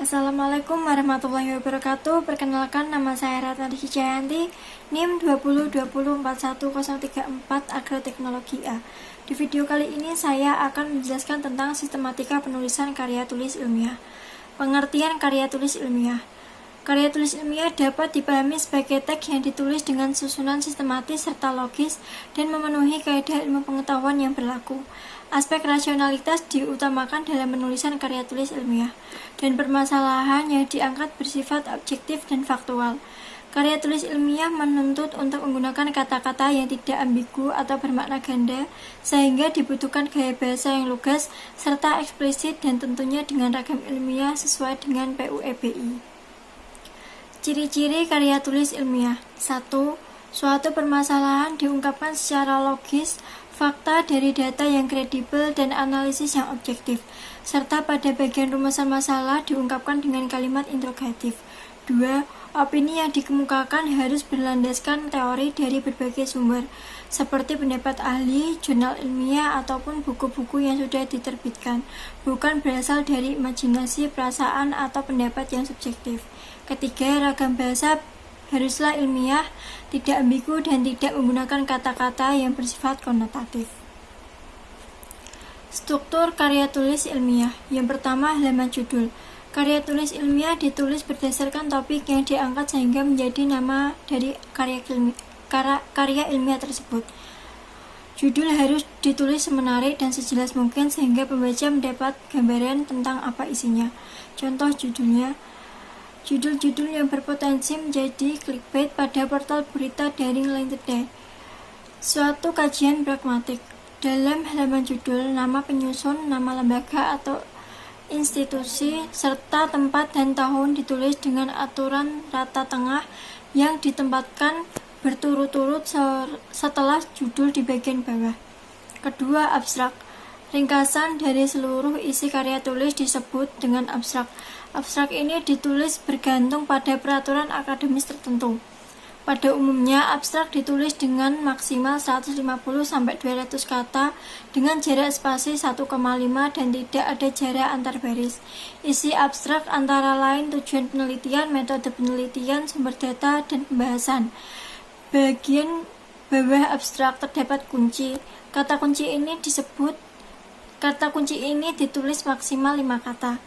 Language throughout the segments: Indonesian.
Assalamualaikum warahmatullahi wabarakatuh. Perkenalkan, nama saya Ratna Jayanti, NIM 20204104 Agroteknologi A. Di video kali ini saya akan menjelaskan tentang sistematika penulisan karya tulis ilmiah. Pengertian karya tulis ilmiah. Karya tulis ilmiah dapat dipahami sebagai teks yang ditulis dengan susunan sistematis serta logis dan memenuhi kaidah ilmu pengetahuan yang berlaku. Aspek rasionalitas diutamakan dalam penulisan karya tulis ilmiah, dan permasalahan yang diangkat bersifat objektif dan faktual. Karya tulis ilmiah menuntut untuk menggunakan kata-kata yang tidak ambigu atau bermakna ganda, sehingga dibutuhkan gaya bahasa yang lugas, serta eksplisit dan tentunya dengan ragam ilmiah sesuai dengan PUEBI. Ciri-ciri karya tulis ilmiah. 1. Suatu permasalahan diungkapkan secara logis, fakta dari data yang kredibel dan analisis yang objektif, serta pada bagian rumusan masalah diungkapkan dengan kalimat interrogatif. 2. Opini yang dikemukakan harus berlandaskan teori dari berbagai sumber, seperti pendapat ahli, jurnal ilmiah, ataupun buku-buku yang sudah diterbitkan, bukan berasal dari imajinasi, perasaan, atau pendapat yang subjektif. 3. Ragam bahasa haruslah ilmiah, tidak ambigu, dan tidak menggunakan kata-kata yang bersifat konotatif. Struktur karya tulis ilmiah. Yang pertama, halaman judul. Karya tulis ilmiah ditulis berdasarkan topik yang diangkat sehingga menjadi nama dari karya ilmiah tersebut. Judul harus ditulis semenarik dan sejelas mungkin sehingga pembaca mendapat gambaran tentang apa isinya. Contoh judulnya. Judul-judul yang berpotensi menjadi clickbait pada portal berita daring lain today. Suatu kajian pragmatik. Dalam halaman judul, nama penyusun, nama lembaga atau institusi, serta tempat dan tahun ditulis dengan aturan rata tengah yang ditempatkan berturut-turut setelah judul di bagian bawah. Kedua, abstrak. Ringkasan dari seluruh isi karya tulis disebut dengan abstrak. Abstrak ini ditulis bergantung pada peraturan akademis tertentu. Pada umumnya, abstrak ditulis dengan maksimal 150-200 kata dengan jarak spasi 1,5 dan tidak ada jarak antar baris. Isi abstrak antara lain tujuan penelitian, metode penelitian, sumber data, dan pembahasan. Bagian bawah abstrak terdapat kunci. Kata kunci ini ditulis maksimal 5 kata.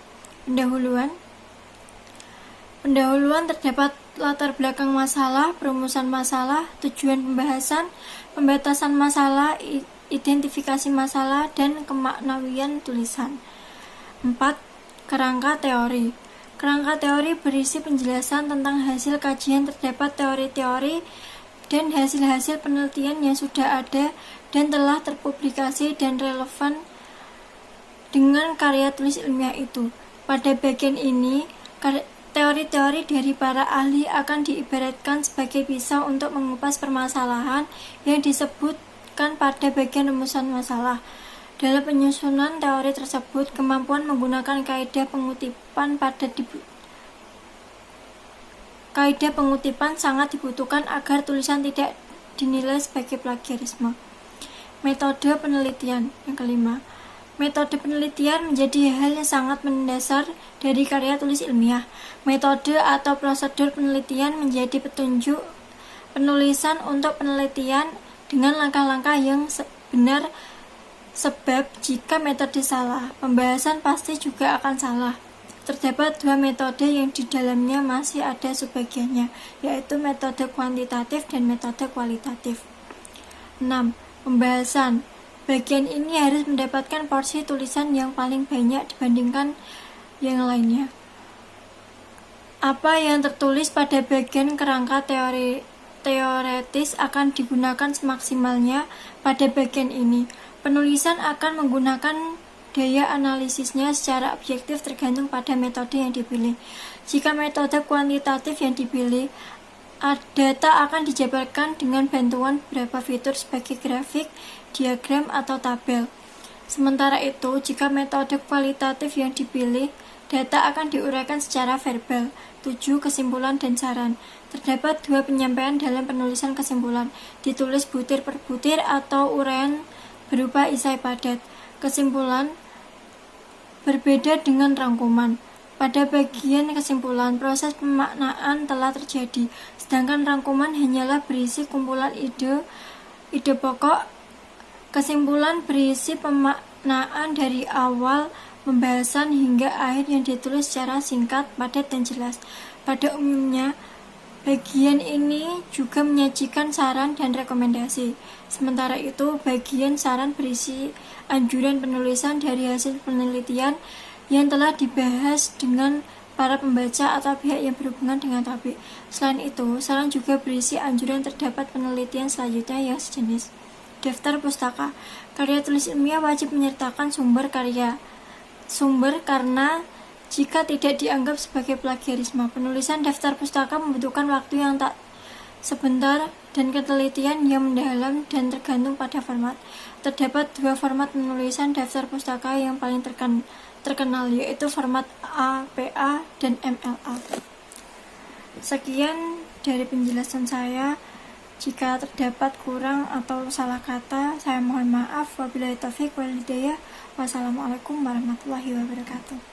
Pendahuluan terdapat latar belakang masalah, perumusan masalah, tujuan pembahasan, pembatasan masalah, identifikasi masalah, dan kemaknawian tulisan. 4. Kerangka teori. Kerangka teori berisi penjelasan tentang hasil kajian, terdapat teori-teori dan hasil-hasil penelitian yang sudah ada dan telah terpublikasi dan relevan dengan karya tulis ilmiah itu. Pada bagian ini, teori-teori dari para ahli akan diibaratkan sebagai pisau untuk mengupas permasalahan yang disebutkan pada bagian rumusan masalah. Dalam penyusunan teori tersebut, kemampuan menggunakan kaidah pengutipan sangat dibutuhkan agar tulisan tidak dinilai sebagai plagiarisme. Metode penelitian. Yang kelima, metode penelitian menjadi hal yang sangat mendasar dari karya tulis ilmiah. Metode atau prosedur penelitian menjadi petunjuk penulisan untuk penelitian dengan langkah-langkah yang benar, sebab jika metode salah, pembahasan pasti juga akan salah. Terdapat 2 metode yang di dalamnya masih ada subbagiannya, yaitu metode kuantitatif dan metode kualitatif. 6. Pembahasan. Bagian ini harus mendapatkan porsi tulisan yang paling banyak dibandingkan yang lainnya. Apa yang tertulis pada bagian kerangka teoretis akan digunakan semaksimalnya pada bagian ini. Penulisan akan menggunakan daya analisisnya secara objektif tergantung pada metode yang dipilih. Jika metode kuantitatif yang dipilih, data akan dijabarkan dengan bantuan beberapa fitur sebagai grafik, diagram, atau tabel. Sementara itu, jika metode kualitatif yang dipilih, data akan diuraikan secara verbal. 7. Kesimpulan dan saran. Terdapat 2 penyampaian dalam penulisan kesimpulan, ditulis butir per butir atau uraian berupa isai padat. Kesimpulan berbeda dengan rangkuman. Pada bagian kesimpulan, proses pemaknaan telah terjadi, sedangkan rangkuman hanyalah berisi kumpulan ide pokok. Kesimpulan berisi pemaknaan dari awal pembahasan hingga akhir yang ditulis secara singkat, padat, dan jelas. Pada umumnya, bagian ini juga menyajikan saran dan rekomendasi. Sementara itu, bagian saran berisi anjuran penulisan dari hasil penelitian yang telah dibahas dengan para pembaca atau pihak yang berhubungan dengan topik. Selain itu, saran juga berisi anjuran terdapat penelitian selanjutnya yang sejenis. Daftar pustaka. Karya tulis ilmiah wajib menyertakan sumber karena jika tidak dianggap sebagai plagiarisme. Penulisan daftar pustaka membutuhkan waktu yang tak sebentar dan ketelitian yang mendalam dan tergantung pada format. Terdapat 2 format penulisan daftar pustaka yang paling terkenal, yaitu format APA dan MLA. Sekian dari penjelasan saya. Jika terdapat kurang atau salah kata, saya mohon maaf. Wabillahi taufiq wal hidayah. Wassalamualaikum warahmatullahi wabarakatuh.